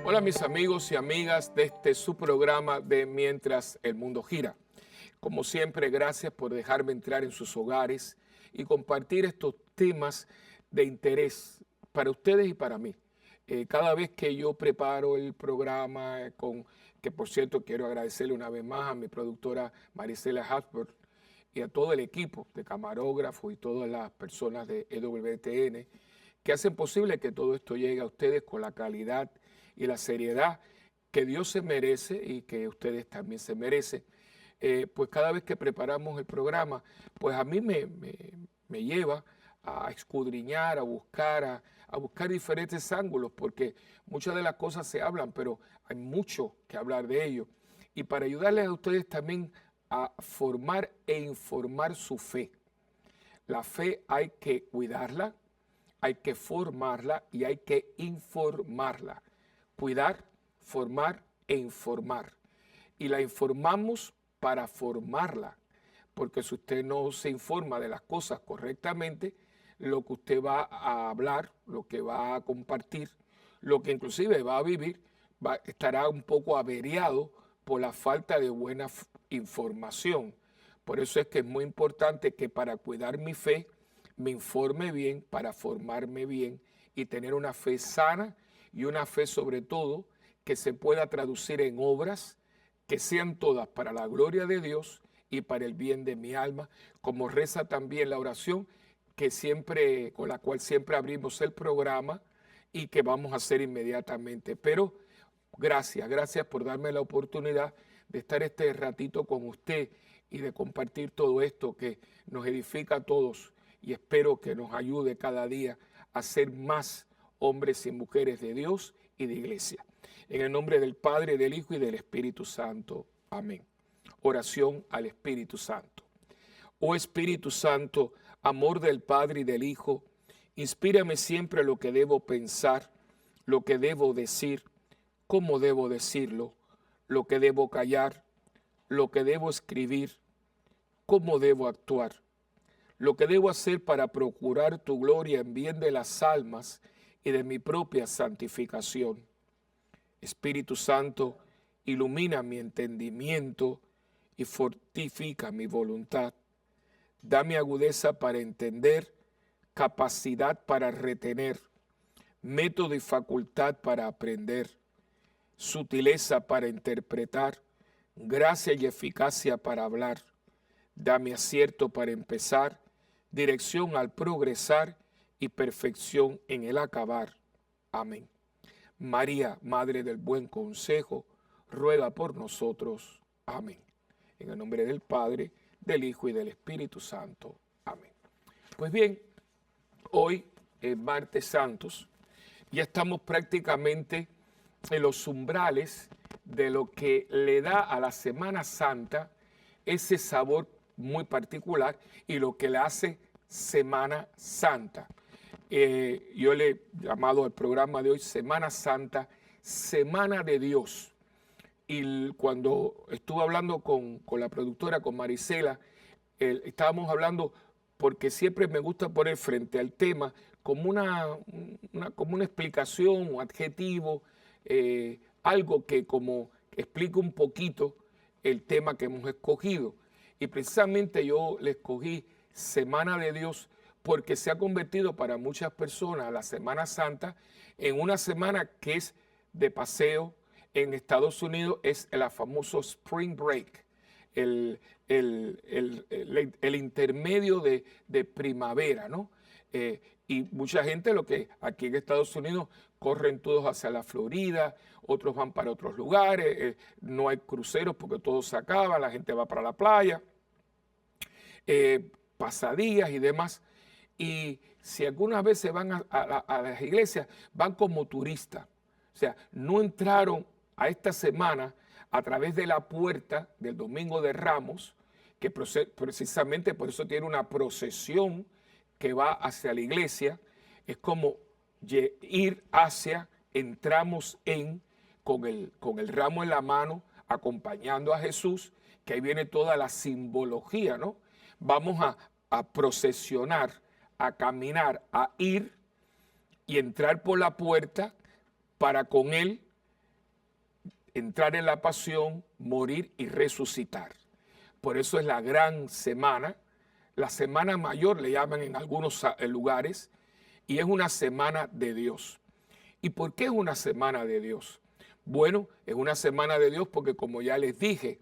Hola mis amigos y amigas de este su programa de Mientras el Mundo Gira. Como siempre, gracias por dejarme entrar en sus hogares y compartir estos temas de interés para ustedes y para mí. Cada vez que yo preparo el programa, que por cierto quiero agradecerle una vez más a mi productora Marisela Hasbert y a todo el equipo de camarógrafos y todas las personas de EWTN que hacen posible que todo esto llegue a ustedes con la calidad y la seriedad que Dios se merece y que ustedes también se merecen. Pues cada vez que preparamos el programa, pues a mí me lleva a escudriñar, a buscar diferentes ángulos, porque muchas de las cosas se hablan, pero hay mucho que hablar de ello. Y para ayudarles a ustedes también a formar e informar su fe. La fe hay que cuidarla, hay que formarla y hay que informarla. Cuidar, formar e informar. Y la informamos para formarla, porque si usted no se informa de las cosas correctamente, lo que usted va a hablar, lo que va a compartir, lo que inclusive va a vivir, estará un poco averiado por la falta de buena información. Por eso es que es muy importante que para cuidar mi fe, me informe bien, para formarme bien y tener una fe sana y una fe sobre todo que se pueda traducir en obras que sean todas para la gloria de Dios y para el bien de mi alma, como reza también la oración con la cual siempre abrimos el programa y que vamos a hacer inmediatamente. Pero gracias por darme la oportunidad de estar este ratito con usted y de compartir todo esto que nos edifica a todos y espero que nos ayude cada día a ser más hombres y mujeres de Dios y de iglesia. En el nombre del Padre, del Hijo y del Espíritu Santo. Amén. Oración al Espíritu Santo. Oh Espíritu Santo, amor del Padre y del Hijo, inspírame siempre lo que debo pensar, lo que debo decir, cómo debo decirlo, lo que debo callar, lo que debo escribir, cómo debo actuar, lo que debo hacer para procurar tu gloria en bien de las almas y de mi propia santificación. Espíritu Santo, ilumina mi entendimiento y fortifica mi voluntad. Dame agudeza para entender, capacidad para retener, método y facultad para aprender, sutileza para interpretar, gracia y eficacia para hablar. Dame acierto para empezar, dirección al progresar y perfección en el acabar. Amén. María, Madre del Buen Consejo, ruega por nosotros. Amén. En el nombre del Padre, del Hijo y del Espíritu Santo. Amén. Pues bien, hoy es Martes Santos, ya estamos prácticamente en los umbrales de lo que le da a la Semana Santa ese sabor muy particular y lo que le hace Semana Santa. Yo le he llamado al programa de hoy Semana Santa, Semana de Dios. Y cuando estuve hablando con la productora, con Marisela, estábamos hablando porque siempre me gusta poner frente al tema como como una explicación o adjetivo, algo que como explica un poquito el tema que hemos escogido. Y precisamente yo le escogí Semana de Dios porque se ha convertido para muchas personas la Semana Santa en una semana que es de paseo. En Estados Unidos es el famoso Spring Break, el intermedio de primavera, ¿no? Y mucha gente lo que aquí en Estados Unidos corren todos hacia la Florida, otros van para otros lugares, no hay cruceros porque todo se acaba, la gente va para la playa, pasadías y demás. Y si algunas veces van a las iglesias, van como turistas. O sea, no entraron a esta semana a través de la puerta del Domingo de Ramos, que precisamente por eso tiene una procesión que va hacia la iglesia. Es como ir hacia, entramos con el ramo en la mano, acompañando a Jesús, que ahí viene toda la simbología, ¿no? Vamos a procesionar, a caminar, a ir y entrar por la puerta para con Él entrar en la pasión, morir y resucitar. Por eso es la gran semana, la semana mayor le llaman en algunos lugares, y es una semana de Dios. ¿Y por qué es una semana de Dios? Bueno, es una semana de Dios porque, como ya les dije,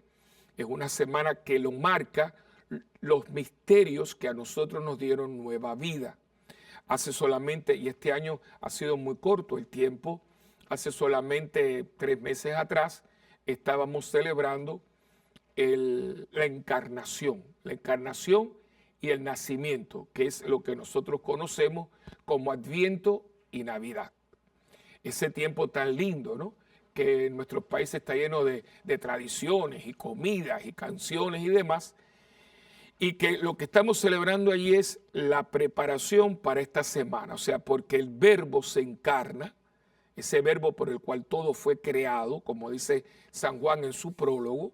es una semana que lo marca los misterios que a nosotros nos dieron nueva vida. Hace solamente, y este año ha sido muy corto el tiempo, hace solamente 3 meses atrás estábamos celebrando la encarnación y el nacimiento, que es lo que nosotros conocemos como Adviento y Navidad. Ese tiempo tan lindo, ¿no?, que en nuestros países está lleno de tradiciones y comidas y canciones y demás, y que lo que estamos celebrando allí es la preparación para esta semana, o sea, porque el Verbo se encarna, ese Verbo por el cual todo fue creado, como dice San Juan en su prólogo.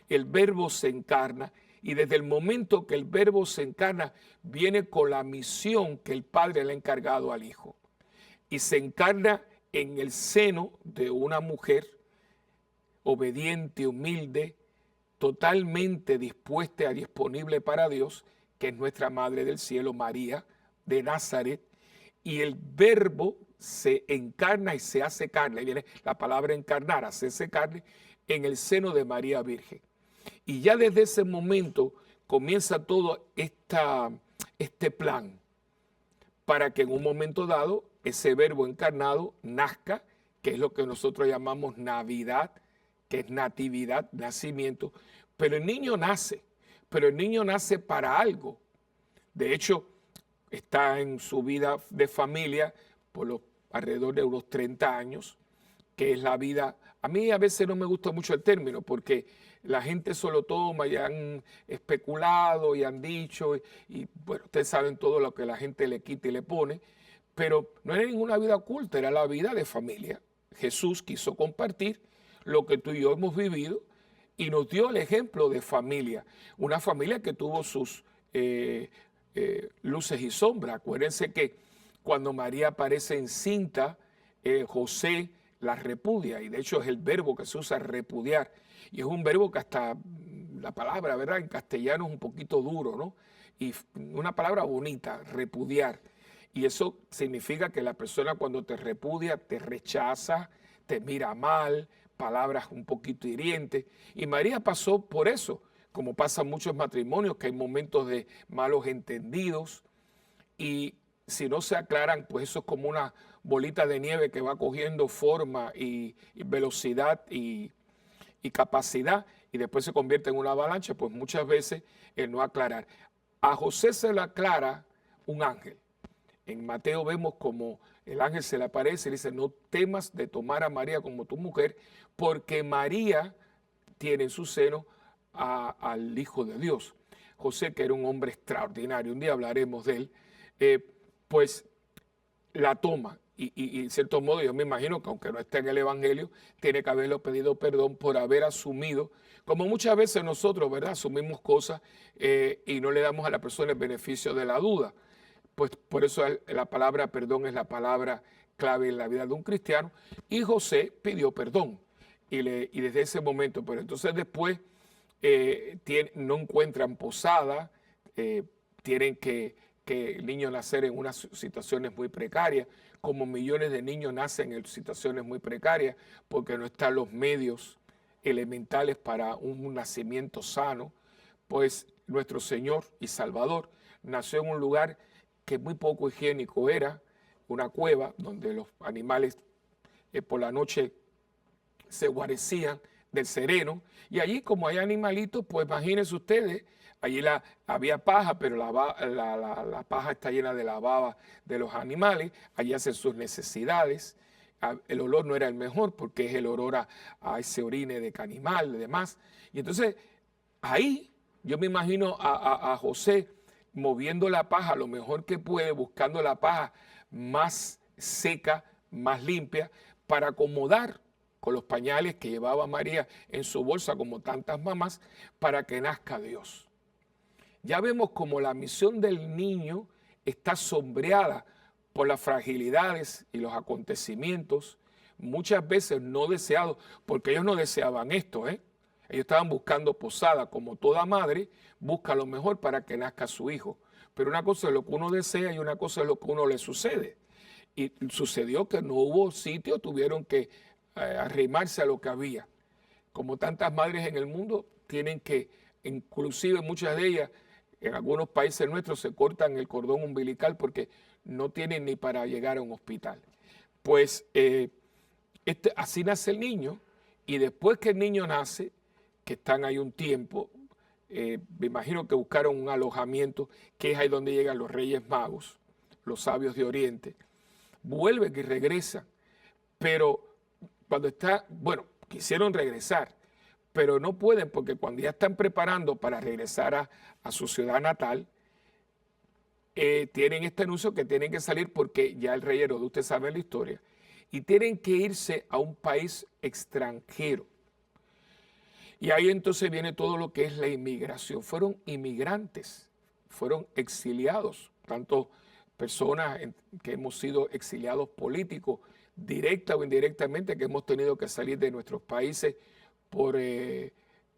El Verbo se encarna, y desde el momento que el Verbo se encarna, viene con la misión que el Padre le ha encargado al Hijo. Y se encarna en el seno de una mujer obediente, humilde, totalmente dispuesta y disponible para Dios, que es nuestra Madre del Cielo, María de Nazaret. Y el Verbo se encarna y se hace carne. Ahí viene la palabra encarnar, hacerse carne, en el seno de María Virgen. Y ya desde ese momento comienza todo este plan para que en un momento dado ese Verbo encarnado nazca, que es lo que nosotros llamamos Navidad, que es natividad, nacimiento. Pero el niño nace para algo. De hecho, está en su vida de familia por alrededor de unos 30 años, que es la vida. A mí a veces no me gusta mucho el término, porque la gente solo toma y han especulado y han dicho, y bueno, ustedes saben todo lo que la gente le quita y le pone, pero no era ninguna vida oculta, era la vida de familia. Jesús quiso compartir lo que tú y yo hemos vivido y nos dio el ejemplo de familia, una familia que tuvo sus luces y sombras. Acuérdense que cuando María aparece encinta, José la repudia, y de hecho es el verbo que se usa, repudiar, y es un verbo que hasta la palabra, ¿verdad?, en castellano es un poquito duro, ¿no? Y una palabra bonita, repudiar, y eso significa que la persona cuando te repudia, te rechaza, te mira mal, palabras un poquito hirientes, y María pasó por eso, como pasa en muchos matrimonios, que hay momentos de malos entendidos, y si no se aclaran, pues eso es como una bolita de nieve que va cogiendo forma y velocidad y capacidad, y después se convierte en una avalancha. Pues muchas veces el no aclarar. A José se le aclara un ángel. En Mateo vemos como el ángel se le aparece y le dice: no temas de tomar a María como tu mujer, porque María tiene en su seno al Hijo de Dios. José, que era un hombre extraordinario, un día hablaremos de él, pues la toma. Y en cierto modo yo me imagino que, aunque no esté en el Evangelio, tiene que haberle pedido perdón por haber asumido, como muchas veces nosotros, ¿verdad?, asumimos cosas y no le damos a la persona el beneficio de la duda. Pues por eso la palabra perdón es la palabra clave en la vida de un cristiano. Y José pidió perdón. Y desde ese momento, pero entonces después no encuentran posada, tienen que el niño nacer en unas situaciones muy precarias, como millones de niños nacen en situaciones muy precarias, porque no están los medios elementales para un nacimiento sano. Pues nuestro Señor y Salvador nació en un lugar que muy poco higiénico era, una cueva donde los animales por la noche se guarecían del sereno, y allí, como hay animalitos, pues imagínense ustedes, allí había paja, pero la paja está llena de la baba de los animales, allí hacen sus necesidades. El olor no era el mejor porque es el olor a ese orine de animal y demás. Y entonces ahí yo me imagino a José moviendo la paja lo mejor que puede, buscando la paja más seca, más limpia, para acomodar con los pañales que llevaba María en su bolsa, como tantas mamás, para que nazca Dios. Ya vemos como la misión del niño está sombreada por las fragilidades y los acontecimientos, muchas veces no deseados, porque ellos no deseaban esto, ¿eh? Ellos estaban buscando posada, como toda madre busca lo mejor para que nazca su hijo. Pero una cosa es lo que uno desea y una cosa es lo que uno le sucede. Y sucedió que no hubo sitio, tuvieron que arrimarse a lo que había. Como tantas madres en el mundo, tienen que, inclusive muchas de ellas, en algunos países nuestros se cortan el cordón umbilical porque no tienen ni para llegar a un hospital. Pues así nace el niño, y después que el niño nace, que están ahí un tiempo, me imagino que buscaron un alojamiento, que es ahí donde llegan los Reyes Magos, los sabios de Oriente, vuelven y regresan, pero cuando está, bueno, quisieron regresar, pero no pueden porque cuando ya están preparando para regresar a su ciudad natal, tienen este anuncio que tienen que salir porque ya el rey Herodes, usted sabe la historia, y tienen que irse a un país extranjero. Y ahí entonces viene todo lo que es la inmigración. Fueron inmigrantes, fueron exiliados, tanto personas que hemos sido exiliados políticos, directa o indirectamente, que hemos tenido que salir de nuestros países por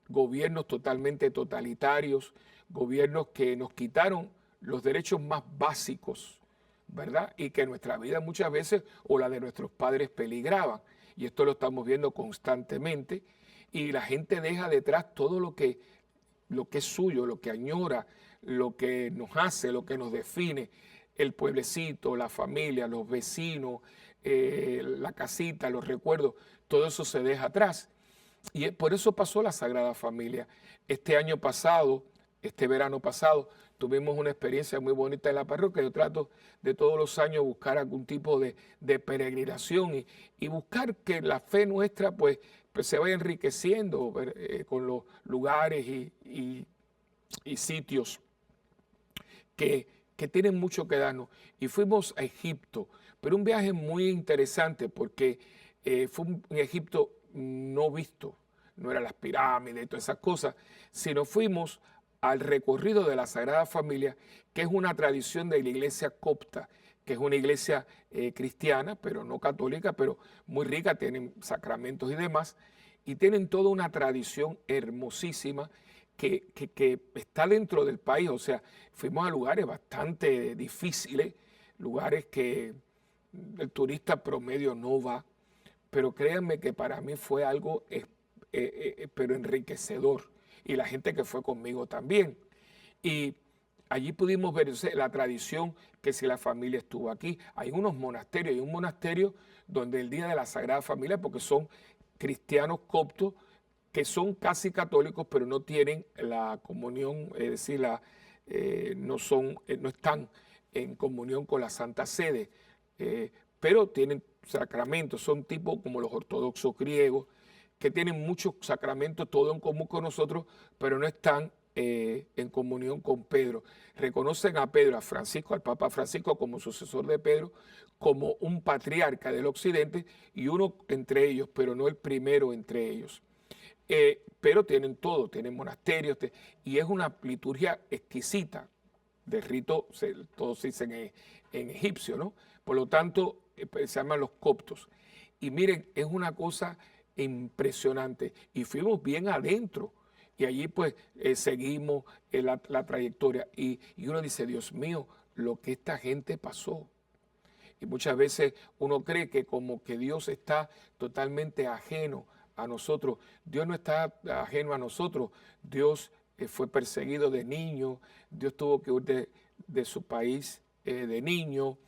gobiernos totalmente totalitarios, gobiernos que nos quitaron los derechos más básicos, ¿verdad? Y que nuestra vida muchas veces o la de nuestros padres peligraban. Y esto lo estamos viendo constantemente. Y la gente deja detrás todo lo que es suyo, lo que añora, lo que nos hace, lo que nos define, el pueblecito, la familia, los vecinos, la casita, los recuerdos, todo eso se deja atrás. Y por eso pasó la Sagrada Familia. Este año pasado, este verano pasado, tuvimos una experiencia muy bonita en la parroquia. Yo trato de todos los años buscar algún tipo de peregrinación y buscar que la fe nuestra pues se vaya enriqueciendo con los lugares y sitios que tienen mucho que darnos. Y fuimos a Egipto, pero un viaje muy interesante porque fue un Egipto no visto, no eran las pirámides y todas esas cosas, sino fuimos al recorrido de la Sagrada Familia, que es una tradición de la iglesia copta, que es una iglesia cristiana, pero no católica, pero muy rica, tienen sacramentos y demás, y tienen toda una tradición hermosísima que está dentro del país. O sea, fuimos a lugares bastante difíciles, lugares que el turista promedio no va, pero créanme que para mí fue algo pero enriquecedor, y la gente que fue conmigo también. Y allí pudimos ver la tradición, que si la familia estuvo aquí, hay unos monasterios, hay un monasterio donde el día de la Sagrada Familia, porque son cristianos coptos que son casi católicos, pero no tienen la comunión, es decir, no están en comunión con la Santa Sede, pero tienen sacramentos, son tipo como los ortodoxos griegos, que tienen muchos sacramentos, todo en común con nosotros, pero no están en comunión con Pedro. Reconocen a Pedro, a Francisco, al Papa Francisco como sucesor de Pedro, como un patriarca del occidente y uno entre ellos, pero no el primero entre ellos. Pero tienen todo, tienen monasterios, y es una liturgia exquisita, de rito, todos se dicen en egipcio, ¿no? Por lo tanto, se llaman los coptos. Y miren, es una cosa impresionante, y fuimos bien adentro, y allí pues seguimos la trayectoria, y uno dice, Dios mío, lo que esta gente pasó. Y muchas veces uno cree que como que Dios está totalmente ajeno a nosotros. Dios no está ajeno a nosotros. Dios fue perseguido de niño, Dios tuvo que huir de su país de niño,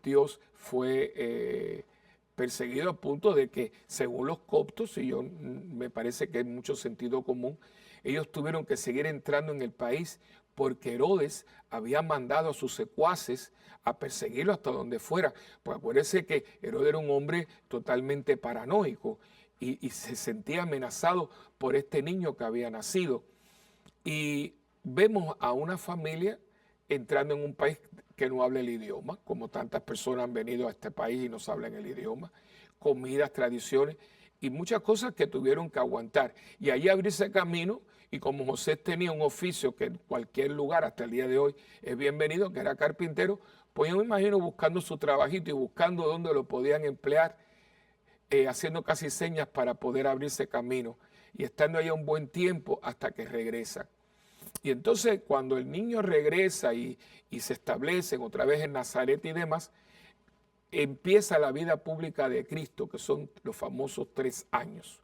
Dios fue perseguido a punto de que, según los coptos, y me parece que es mucho sentido común, ellos tuvieron que seguir entrando en el país porque Herodes había mandado a sus secuaces a perseguirlo hasta donde fuera. Pues acuérdense que Herodes era un hombre totalmente paranoico y se sentía amenazado por este niño que había nacido. Y vemos a una familia entrando en un país que no habla el idioma, como tantas personas han venido a este país y no hablan el idioma, comidas, tradiciones y muchas cosas que tuvieron que aguantar. Y ahí abrirse camino, y como José tenía un oficio que en cualquier lugar hasta el día de hoy es bienvenido, que era carpintero, pues yo me imagino buscando su trabajito y buscando dónde lo podían emplear. haciendo casi señas para poder abrirse camino y estando allá un buen tiempo hasta que regresan. Y entonces cuando el niño regresa y se establecen otra vez en Nazaret y demás, empieza la vida pública de Cristo, que son los famosos 3 años.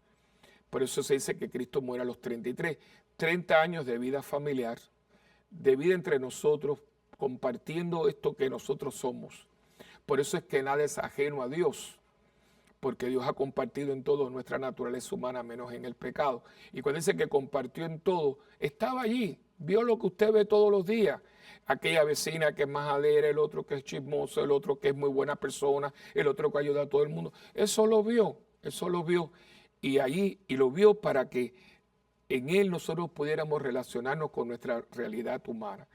Por eso se dice que Cristo muere a los 33. 30 años de vida familiar, de vida entre nosotros, compartiendo esto que nosotros somos. Por eso es que nada es ajeno a Dios, porque Dios ha compartido en todo nuestra naturaleza humana, menos en el pecado. Y cuando dice que compartió en todo, estaba allí, vio lo que usted ve todos los días. Aquella vecina que es más alegre, el otro que es chismoso, el otro que es muy buena persona, el otro que ayuda a todo el mundo. Eso lo vio. Y allí, y lo vio para que en él nosotros pudiéramos relacionarnos con nuestra realidad humana.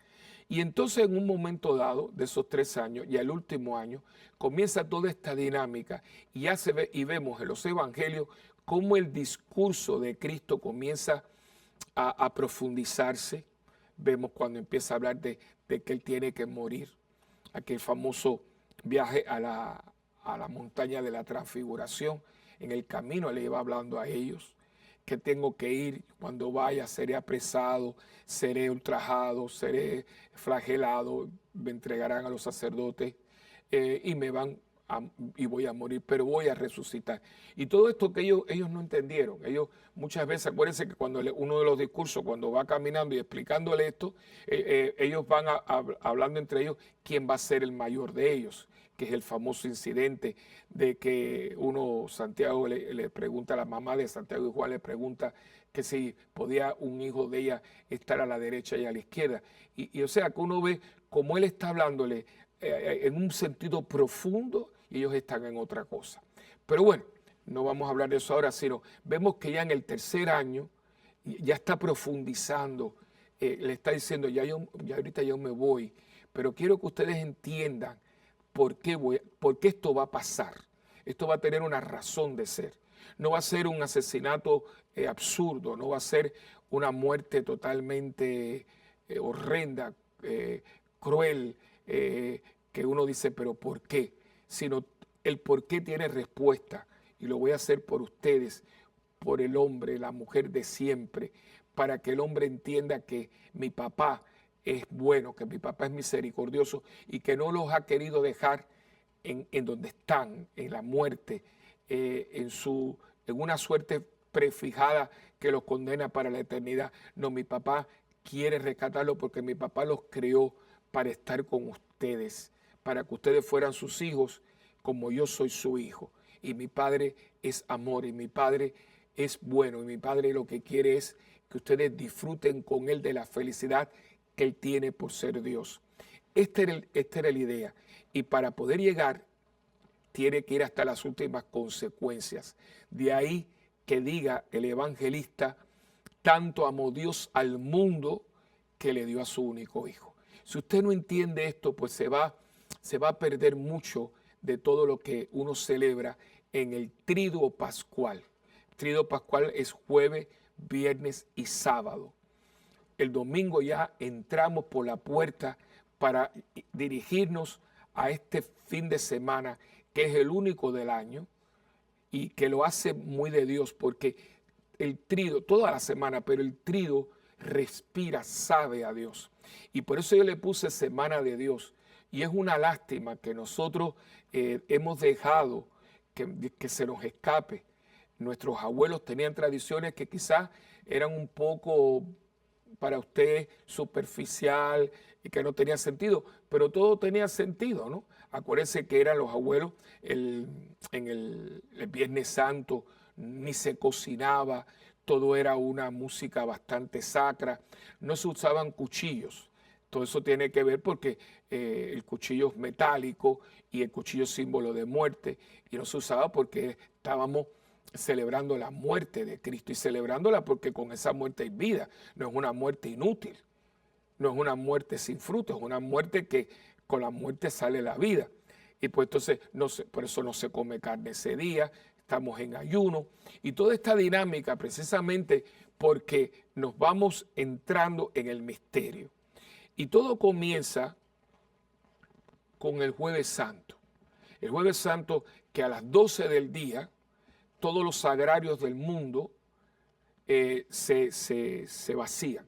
Y entonces en un momento dado, de esos 3 años, y al último año, comienza toda esta dinámica y ya se ve y vemos en los evangelios cómo el discurso de Cristo comienza a profundizarse. Vemos cuando empieza a hablar de que Él tiene que morir, aquel famoso viaje a la montaña de la transfiguración. En el camino Él iba hablando a ellos, que tengo que ir, cuando vaya seré apresado, seré ultrajado, seré flagelado, me entregarán a los sacerdotes y y voy a morir, pero voy a resucitar. Y todo esto que ellos no entendieron. Ellos muchas veces, acuérdense que cuando uno de los discursos, cuando va caminando y explicándole esto, ellos van hablando entre ellos quién va a ser el mayor de ellos, que es el famoso incidente de que Santiago le pregunta a la mamá de Santiago y Juan, le pregunta que si podía un hijo de ella estar a la derecha y a la izquierda. Y o sea, que uno ve cómo él está hablándole en un sentido profundo y ellos están en otra cosa. Pero bueno, no vamos a hablar de eso ahora, sino vemos que ya en el 3er año ya está profundizando, le está diciendo, ya ahorita yo me voy, pero quiero que ustedes entiendan por qué esto va a pasar. Esto va a tener una razón de ser. No va a ser un asesinato absurdo, no va a ser una muerte totalmente horrenda, cruel, que uno dice, pero ¿por qué? Sino el por qué tiene respuesta. Y lo voy a hacer por ustedes, por el hombre, la mujer de siempre, para que el hombre entienda que mi papá es bueno, que mi papá es misericordioso y que no los ha querido dejar en donde están, en la muerte, en una suerte prefijada que los condena para la eternidad. No, mi papá quiere rescatarlo porque mi papá los creó para estar con ustedes, para que ustedes fueran sus hijos como yo soy su hijo. Y mi padre es amor y mi padre es bueno y mi padre lo que quiere es que ustedes disfruten con él de la felicidad que él tiene por ser Dios. Esta era la idea. Y para poder llegar, tiene que ir hasta las últimas consecuencias. De ahí que diga el evangelista, tanto amó Dios al mundo que le dio a su único hijo. Si usted no entiende esto, pues se va a perder mucho de todo lo que uno celebra en el Triduo Pascual. El Triduo Pascual es jueves, viernes y sábado. El domingo ya entramos por la puerta para dirigirnos a este fin de semana, que es el único del año y que lo hace muy de Dios, porque el trido, toda la semana, pero el trido respira, sabe a Dios. Y por eso yo le puse Semana de Dios. Y es una lástima que nosotros hemos dejado que se nos escape. Nuestros abuelos tenían tradiciones que quizás eran un poco para usted superficial y que no tenía sentido, pero todo tenía sentido, ¿no? Acuérdense que eran los abuelos en el Viernes Santo, ni se cocinaba, todo era una música bastante sacra, no se usaban cuchillos. Todo eso tiene que ver porque el cuchillo es metálico y el cuchillo es símbolo de muerte, y no se usaba porque estábamos celebrando la muerte de Cristo y celebrándola porque con esa muerte hay vida, no es una muerte inútil, no es una muerte sin fruto, es una muerte que con la muerte sale la vida. Y pues entonces por eso no se come carne ese día, estamos en ayuno y toda esta dinámica precisamente porque nos vamos entrando en el misterio. Y todo comienza con el Jueves Santo. El Jueves Santo que a las 12 del día todos los sagrarios del mundo se vacían.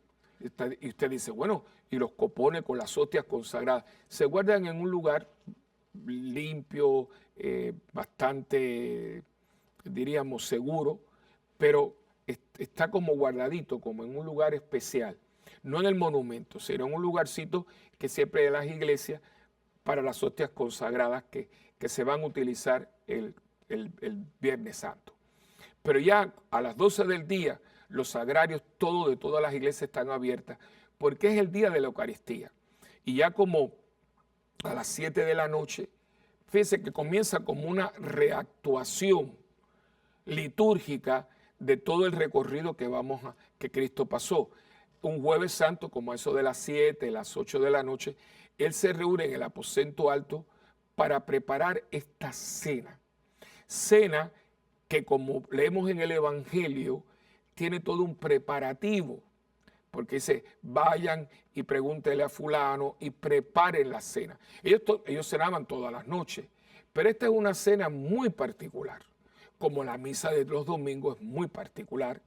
Y usted dice, bueno, y los copones con las hostias consagradas se guardan en un lugar limpio, bastante, diríamos, seguro, pero está como guardadito, como en un lugar especial. No en el monumento, sino en un lugarcito que siempre hay en las iglesias para las hostias consagradas que se van a utilizar el Viernes Santo. Pero ya a las 12 del día, los sagrarios de todas las iglesias están abiertas, porque es el día de la Eucaristía. Y ya como a las 7 de la noche, fíjense que comienza como una reactuación litúrgica de todo el recorrido que Cristo pasó. Un Jueves Santo, como eso de las 7, las 8 de la noche, Él se reúne en el aposento alto para preparar esta cena. Cena que, como leemos en el Evangelio, tiene todo un preparativo, porque dice, vayan y pregúntenle a fulano y preparen la cena. Ellos cenaban todas las noches, pero esta es una cena muy particular, como la misa de los domingos es muy particular,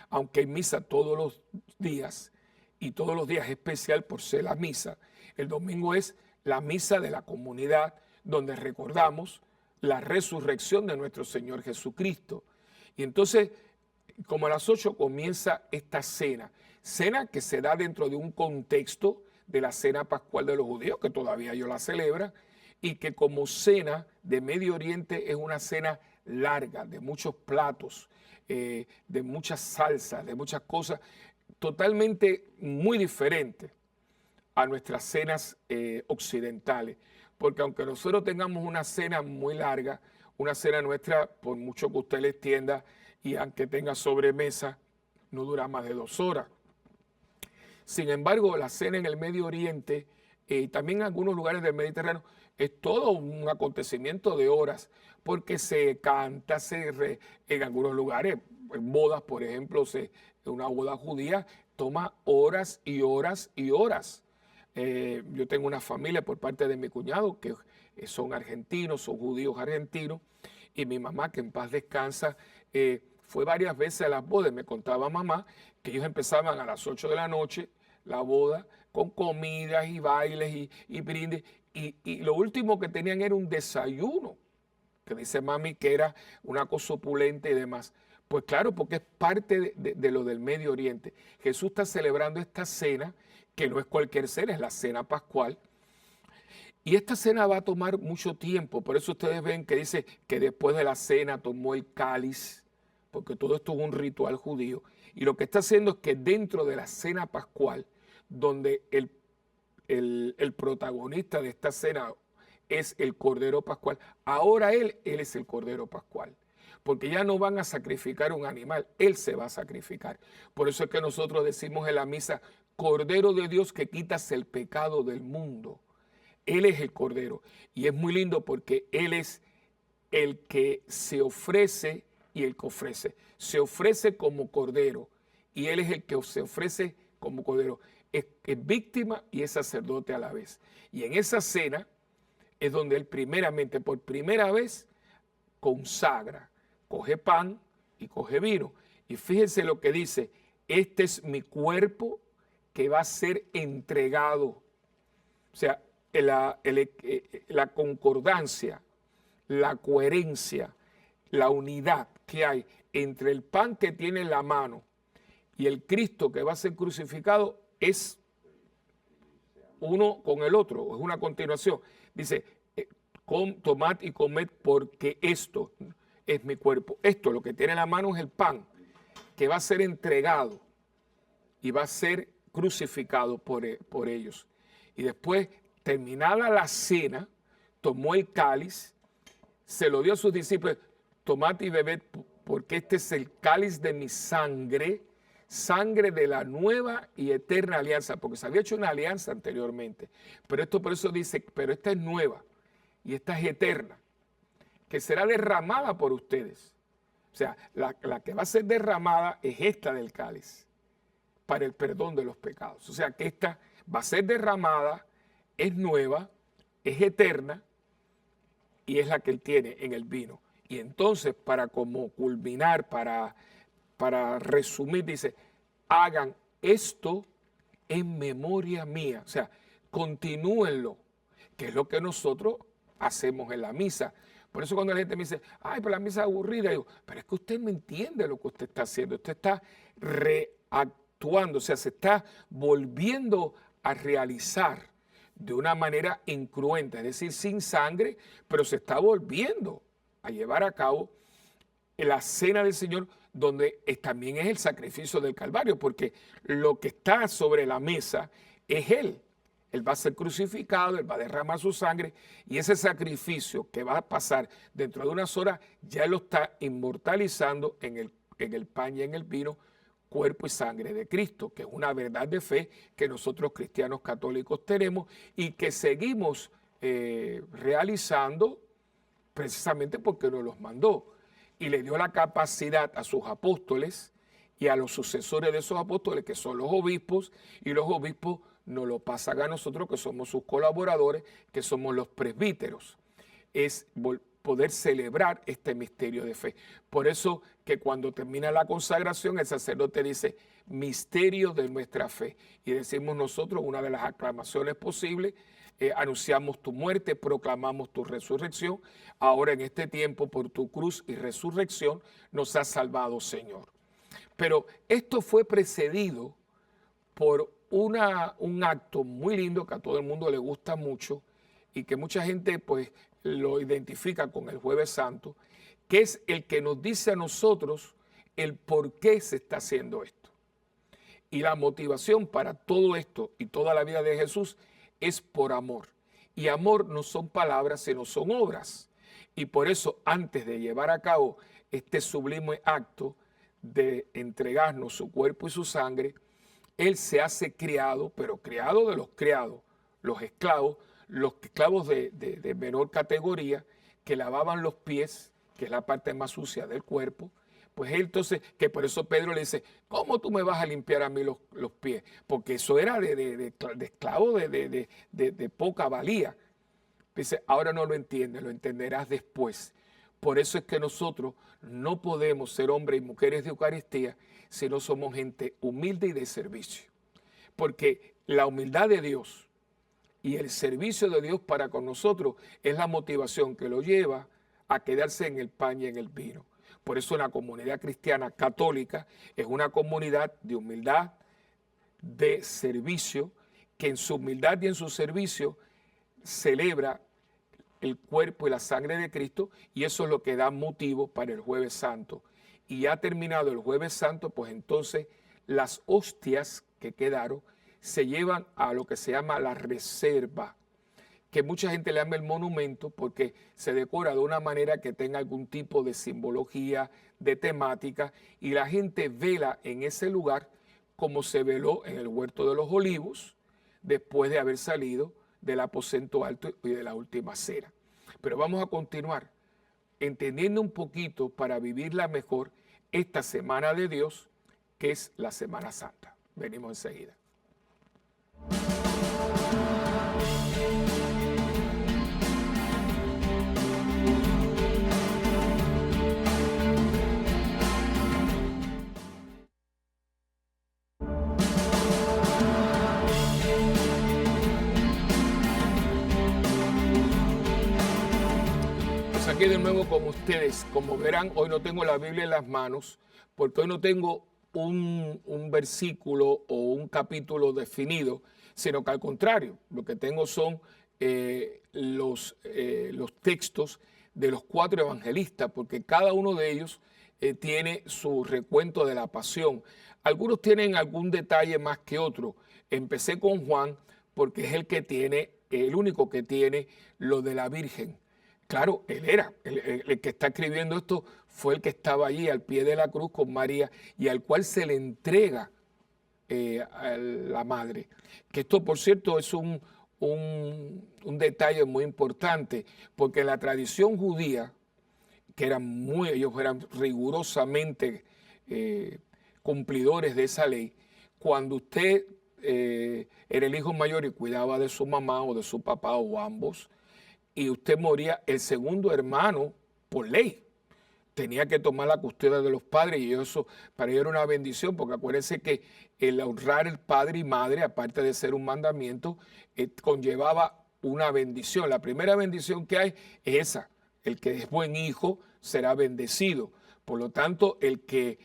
aunque hay misa todos los días, y todos los días es especial por ser la misa. El domingo es la misa de la comunidad, donde recordamos la resurrección de nuestro Señor Jesucristo. Y entonces, como a las 8 comienza esta cena que se da dentro de un contexto de la cena pascual de los judíos, que todavía ellos la celebran, y que como cena de Medio Oriente es una cena larga, de muchos platos, de muchas salsas, de muchas cosas, totalmente muy diferente a nuestras cenas occidentales. Porque aunque nosotros tengamos una cena muy larga, una cena nuestra, por mucho que usted le extienda, y aunque tenga sobremesa, no dura más de 2 horas. Sin embargo, la cena en el Medio Oriente, y también en algunos lugares del Mediterráneo, es todo un acontecimiento de horas, porque se canta, en algunos lugares, en bodas, por ejemplo, una boda judía toma horas y horas y horas. Yo tengo una familia por parte de mi cuñado que son argentinos, son judíos argentinos, y mi mamá, que en paz descansa, fue varias veces a las bodas. Me contaba mamá que ellos empezaban a las 8 de la noche, la boda, con comidas y bailes y brindis, y lo último que tenían era un desayuno, que dice mami que era una cosa opulenta y demás. Pues claro, porque es parte de lo del Medio Oriente. Jesús está celebrando esta cena, que no es cualquier cena, es la cena pascual. Y esta cena va a tomar mucho tiempo, por eso ustedes ven que dice que después de la cena tomó el cáliz, porque todo esto es un ritual judío. Y lo que está haciendo es que dentro de la cena pascual, donde el protagonista de esta cena es el Cordero Pascual, ahora él es el Cordero Pascual. Porque ya no van a sacrificar un animal, Él se va a sacrificar. Por eso es que nosotros decimos en la misa, Cordero de Dios que quitas el pecado del mundo. Él es el Cordero. Y es muy lindo porque Él es el que se ofrece y el que ofrece. Se ofrece como Cordero y Él es el que se ofrece como Cordero. Es víctima y es sacerdote a la vez. Y en esa cena es donde Él primeramente, por primera vez, consagra. Coge pan y coge vino. Y fíjense lo que dice, este es mi cuerpo que va a ser entregado. O sea, la concordancia, la coherencia, la unidad que hay entre el pan que tiene en la mano y el Cristo que va a ser crucificado es uno con el otro, es una continuación. Dice, tomad y comed porque esto es mi cuerpo. Esto, lo que tiene en la mano es el pan que va a ser entregado y va a ser crucificado por ellos. Y después, terminada la cena, tomó el cáliz, se lo dio a sus discípulos, tomad y bebed porque este es el cáliz de mi sangre, sangre de la nueva y eterna alianza, porque se había hecho una alianza anteriormente, pero esto por eso dice, pero esta es nueva y esta es eterna, que será derramada por ustedes. O sea, la que va a ser derramada es esta del cáliz, para el perdón de los pecados. O sea, que esta va a ser derramada, es nueva, es eterna, y es la que Él tiene en el vino. Y entonces, para como culminar, para resumir, dice, hagan esto en memoria mía. O sea, continúenlo, que es lo que nosotros hacemos en la misa. Por eso cuando la gente me dice, ay, pero la misa es aburrida, digo, pero es que usted no entiende lo que usted está haciendo. Usted está reactuando, o sea, se está volviendo a realizar de una manera incruenta, es decir, sin sangre, pero se está volviendo a llevar a cabo la cena del Señor, donde también es el sacrificio del Calvario, porque lo que está sobre la mesa es Él. Él va a ser crucificado, Él va a derramar su sangre, y ese sacrificio que va a pasar dentro de unas horas, ya Él lo está inmortalizando en el pan y en el vino, cuerpo y sangre de Cristo, que es una verdad de fe que nosotros cristianos católicos tenemos y que seguimos realizando precisamente porque nos los mandó y le dio la capacidad a sus apóstoles y a los sucesores de esos apóstoles, que son los obispos, y los obispos nos lo pasan a nosotros, que somos sus colaboradores, que somos los presbíteros. Es poder celebrar este misterio de fe. Por eso que cuando termina la consagración, el sacerdote dice, misterio de nuestra fe. Y decimos nosotros, una de las aclamaciones posibles, anunciamos tu muerte, proclamamos tu resurrección. Ahora en este tiempo, por tu cruz y resurrección, nos has salvado, Señor. Pero esto fue precedido por un acto muy lindo que a todo el mundo le gusta mucho y que mucha gente pues lo identifica con el Jueves Santo, que es el que nos dice a nosotros el por qué se está haciendo esto. Y la motivación para todo esto y toda la vida de Jesús es por amor. Y amor no son palabras, sino son obras. Y por eso, antes de llevar a cabo este sublime acto de entregarnos su cuerpo y su sangre, Él se hace criado, pero criado de los criados, los esclavos de menor categoría, que lavaban los pies, que es la parte más sucia del cuerpo. Pues él entonces, que por eso Pedro le dice, ¿cómo tú me vas a limpiar a mí los pies? Porque eso era de esclavo de poca valía. Dice, ahora no lo entiendes, lo entenderás después. Por eso es que nosotros no podemos ser hombres y mujeres de Eucaristía si no somos gente humilde y de servicio. Porque la humildad de Dios y el servicio de Dios para con nosotros es la motivación que lo lleva a quedarse en el pan y en el vino. Por eso la comunidad cristiana católica es una comunidad de humildad, de servicio, que en su humildad y en su servicio celebra el cuerpo y la sangre de Cristo, y eso es lo que da motivo para el Jueves Santo. Y ya terminado el Jueves Santo, pues entonces las hostias que quedaron se llevan a lo que se llama la reserva, que mucha gente le llama el monumento porque se decora de una manera que tenga algún tipo de simbología, de temática, y la gente vela en ese lugar como se veló en el Huerto de los Olivos después de haber salido del aposento alto y de la última cena. Pero vamos a continuar entendiendo un poquito para vivirla mejor esta Semana de Dios, que es la Semana Santa. Venimos enseguida. Aquí de nuevo con ustedes. Como verán, hoy no tengo la Biblia en las manos porque hoy no tengo un versículo o un capítulo definido, sino que al contrario, lo que tengo son los textos de los 4 evangelistas, porque cada uno de ellos tiene su recuento de la pasión. Algunos tienen algún detalle más que otro. Empecé con Juan porque es el único que tiene lo de la Virgen. Claro, él era, el que está escribiendo esto fue el que estaba allí al pie de la cruz con María y al cual se le entrega a la madre. Que esto, por cierto, es un detalle muy importante, porque en la tradición judía, que ellos eran rigurosamente cumplidores de esa ley, cuando usted era el hijo mayor y cuidaba de su mamá o de su papá o ambos, y usted moría, el segundo hermano, por ley, tenía que tomar la custodia de los padres y eso para ellos era una bendición, porque acuérdense que el honrar el padre y madre, aparte de ser un mandamiento, conllevaba una bendición. La primera bendición que hay es esa, el que es buen hijo será bendecido. Por lo tanto, el que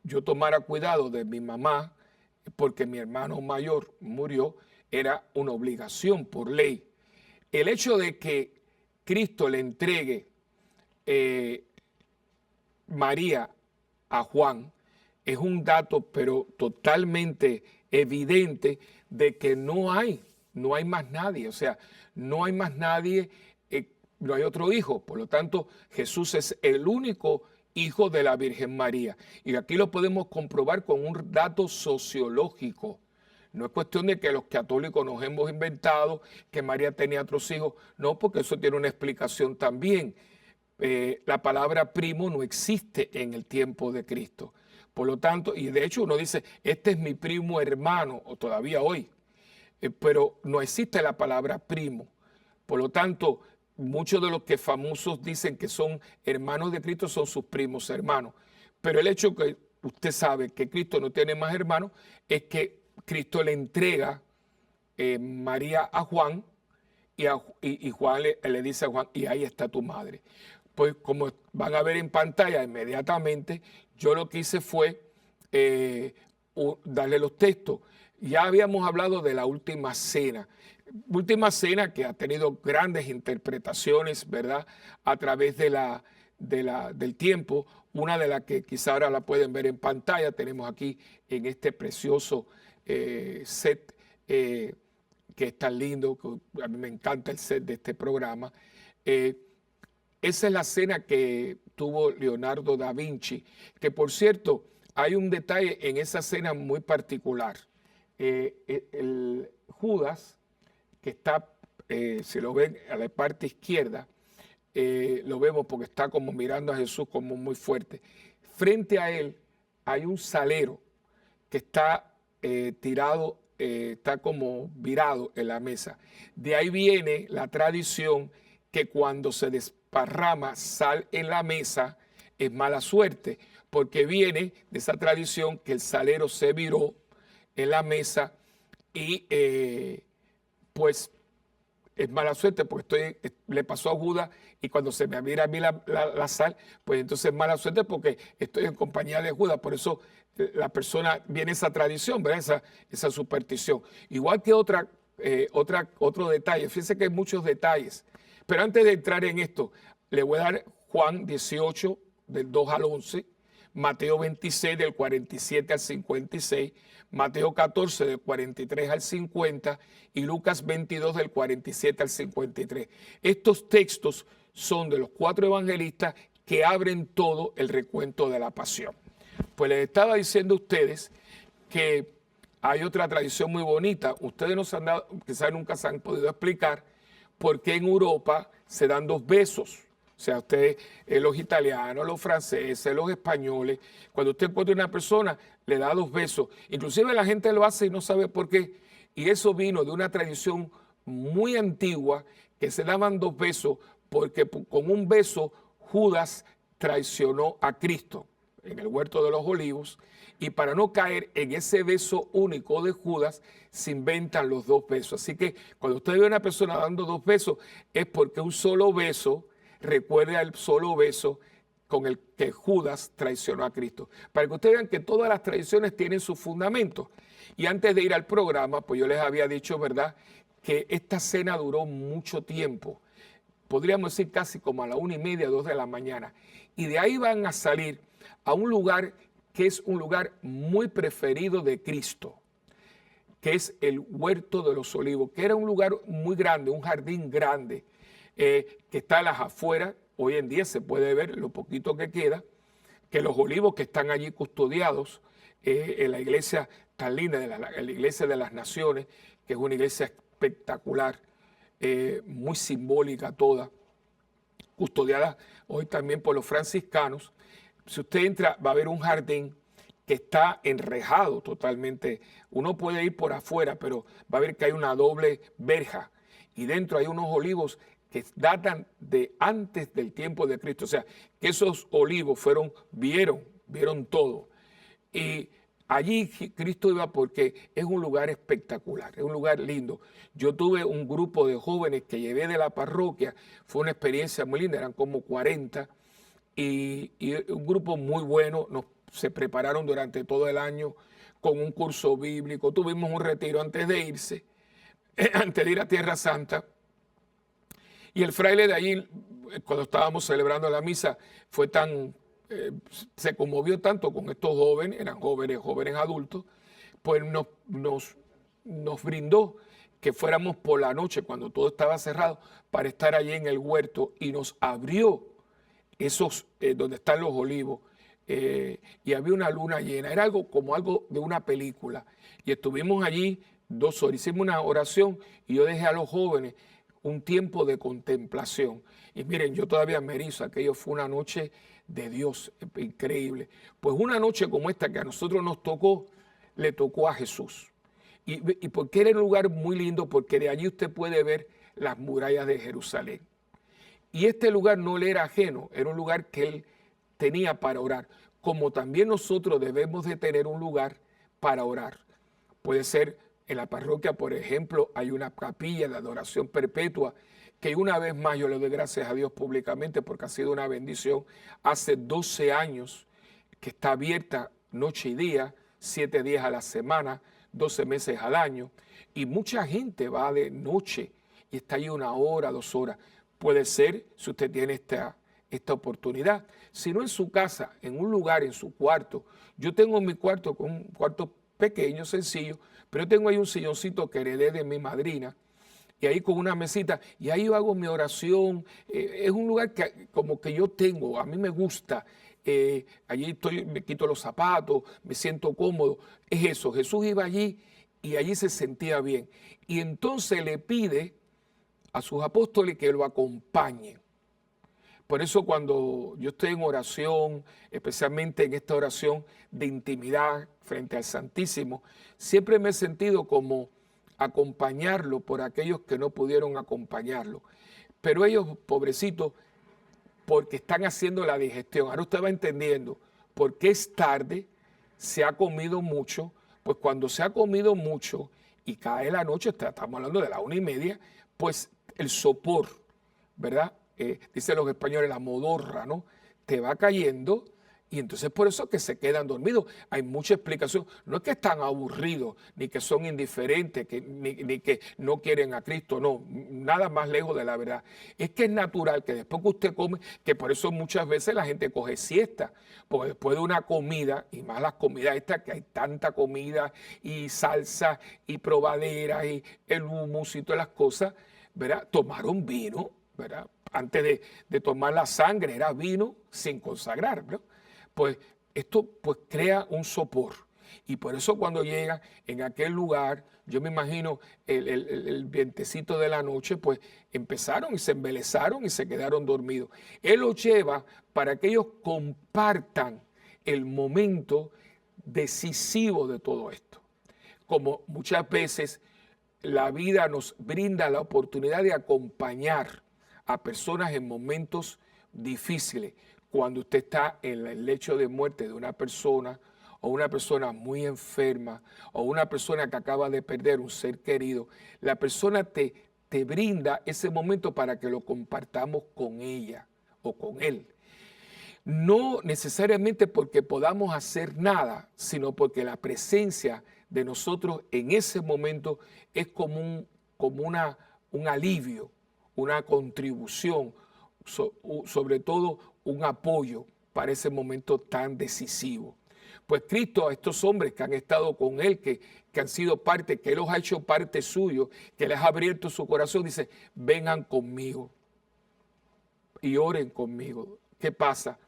yo tomara cuidado de mi mamá, porque mi hermano mayor murió, era una obligación por ley. El hecho de que Cristo le entregue María a Juan es un dato, pero totalmente evidente de que no hay más nadie, o sea, no hay más nadie, no hay otro hijo. Por lo tanto, Jesús es el único hijo de la Virgen María. Y aquí lo podemos comprobar con un dato sociológico. No es cuestión de que los católicos nos hemos inventado que María tenía otros hijos, no, porque eso tiene una explicación también. La palabra primo no existe en el tiempo de Cristo. Por lo tanto, y de hecho uno dice, este es mi primo hermano, o todavía hoy, pero no existe la palabra primo. Por lo tanto, muchos de los que famosos dicen que son hermanos de Cristo son sus primos hermanos. Pero el hecho que usted sabe que Cristo no tiene más hermanos es que Cristo le entrega María a Juan y Juan le dice a Juan, y ahí está tu madre. Pues como van a ver en pantalla inmediatamente, yo lo que hice fue darle los textos. Ya habíamos hablado de la última cena que ha tenido grandes interpretaciones, ¿verdad? A través del tiempo. Una de las que quizá ahora la pueden ver en pantalla, tenemos aquí en este precioso set que es tan lindo, que a mí me encanta el set de este programa. Esa es la cena que tuvo Leonardo da Vinci, que por cierto, hay un detalle en esa cena muy particular. El Judas, que está, si lo ven a la parte izquierda, lo vemos porque está como mirando a Jesús como muy fuerte. Frente a él hay un salero que está tirado, está como virado en la mesa. De ahí viene la tradición que cuando se desparrama sal en la mesa es mala suerte, porque viene de esa tradición que el salero se viró en la mesa y pues es mala suerte porque le pasó a Judas y cuando se me mira a mí la sal, pues entonces es mala suerte porque estoy en compañía de Judas. Por eso la persona, viene esa tradición, ¿verdad? Esa superstición. Igual que otro detalle, fíjense que hay muchos detalles. Pero antes de entrar en esto, le voy a dar Juan 18, del 2 al 11, Mateo 26, del 47 al 56, Mateo 14, del 43 al 50 y Lucas 22, del 47 al 53. Estos textos son de los 4 evangelistas que abren todo el recuento de la pasión. Pues les estaba diciendo a ustedes que hay otra tradición muy bonita. Ustedes no se han dado, quizás nunca se han podido explicar por qué en Europa se dan 2 besos. O sea, usted, los italianos, los franceses, los españoles, cuando usted encuentra una persona, le da 2 besos. Inclusive la gente lo hace y no sabe por qué. Y eso vino de una tradición muy antigua que se daban 2 besos porque con un beso Judas traicionó a Cristo en el huerto de los olivos, y para no caer en ese beso único de Judas, se inventan los 2 besos. Así que cuando usted ve a una persona dando 2 besos, es porque un solo beso recuerde al solo beso con el que Judas traicionó a Cristo. Para que ustedes vean que todas las tradiciones tienen sus fundamentos. Y antes de ir al programa, pues yo les había dicho, ¿verdad?, que esta cena duró mucho tiempo. Podríamos decir casi como a la 1:30, 2 de la mañana. Y de ahí van a salir a un lugar que es un lugar muy preferido de Cristo, que es el Huerto de los Olivos, que era un lugar muy grande, un jardín grande, que está a las afueras. Hoy en día se puede ver lo poquito que queda, que los olivos que están allí custodiados en la iglesia tan linda, la iglesia de las naciones, que es una iglesia espectacular, muy simbólica toda, custodiada hoy también por los franciscanos. Si usted entra, va a ver un jardín que está enrejado totalmente. Uno puede ir por afuera, pero va a ver que hay una doble verja y dentro hay unos olivos que datan de antes del tiempo de Cristo. O sea, que esos olivos vieron todo. Y allí Cristo iba porque es un lugar espectacular, es un lugar lindo. Yo tuve un grupo de jóvenes que llevé de la parroquia, fue una experiencia muy linda, eran como 40, y un grupo muy bueno, se prepararon durante todo el año con un curso bíblico, tuvimos un retiro antes de irse, antes de ir a Tierra Santa, y el fraile de allí, cuando estábamos celebrando la misa, fue se conmovió tanto con estos jóvenes, eran jóvenes adultos, pues nos brindó que fuéramos por la noche, cuando todo estaba cerrado, para estar allí en el huerto, y nos abrió donde están los olivos, y había una luna llena, era como algo de una película, y estuvimos allí 2 horas, hicimos una oración, y yo dejé a los jóvenes un tiempo de contemplación. Y miren, yo todavía me erizo, aquello fue una noche de Dios increíble. Pues una noche como esta que a nosotros nos tocó, le tocó a Jesús. Y porque era un lugar muy lindo, porque de allí usted puede ver las murallas de Jerusalén. Y este lugar no le era ajeno, era un lugar que él tenía para orar. Como también nosotros debemos de tener un lugar para orar. Puede ser en la parroquia, por ejemplo, hay una capilla de adoración perpetua que una vez más yo le doy gracias a Dios públicamente porque ha sido una bendición. Hace 12 años que está abierta noche y día, 7 días a la semana, 12 meses al año. Y mucha gente va de noche y está ahí 1 hora, 2 horas. Puede ser, si usted tiene esta oportunidad. Si no en su casa, en un lugar, en su cuarto. Yo tengo mi cuarto, con un cuarto pequeño, sencillo, pero yo tengo ahí un silloncito que heredé de mi madrina, y ahí con una mesita, y ahí yo hago mi oración. Es un lugar que como que yo tengo, a mí me gusta. Allí me quito los zapatos, me siento cómodo. Es eso, Jesús iba allí y allí se sentía bien. Y entonces le pide a sus apóstoles que lo acompañen. Por eso cuando yo estoy en oración, especialmente en esta oración de intimidad frente al Santísimo, siempre me he sentido como acompañarlo por aquellos que no pudieron acompañarlo. Pero ellos, pobrecitos, porque están haciendo la digestión. Ahora usted va entendiendo por qué es tarde, se ha comido mucho. Pues cuando se ha comido mucho y cae la noche, estamos hablando de la 1:30, pues el sopor, ¿verdad? Dicen los españoles, la modorra, ¿no? Te va cayendo, y entonces por eso que se quedan dormidos. Hay mucha explicación. No es que están aburridos, ni que son indiferentes, ni que no quieren a Cristo, no, nada más lejos de la verdad. Es que es natural que después que usted come, que por eso muchas veces la gente coge siesta, porque después de una comida, y más las comidas estas, que hay tanta comida y salsa y probadera y el hummus y todas las cosas, ¿verdad? Tomaron vino, ¿verdad? Antes de tomar la sangre era vino sin consagrar, ¿no? Pues esto pues crea un sopor. Y por eso cuando llega en aquel lugar, yo me imagino el vientecito de la noche, pues empezaron y se embelezaron y se quedaron dormidos. Él los lleva para que ellos compartan el momento decisivo de todo esto. Como muchas veces la vida nos brinda la oportunidad de acompañar a personas en momentos difíciles. Cuando usted está en el lecho de muerte de una persona, o una persona muy enferma, o una persona que acaba de perder un ser querido, la persona te brinda ese momento para que lo compartamos con ella o con él. No necesariamente porque podamos hacer nada, sino porque la presencia de nosotros en ese momento es como un alivio, una contribución, sobre todo un apoyo para ese momento tan decisivo. Pues Cristo a estos hombres que han estado con Él, que han sido parte, que Él los ha hecho parte suyo, que les ha abierto su corazón, dice, vengan conmigo y oren conmigo. ¿Qué pasa?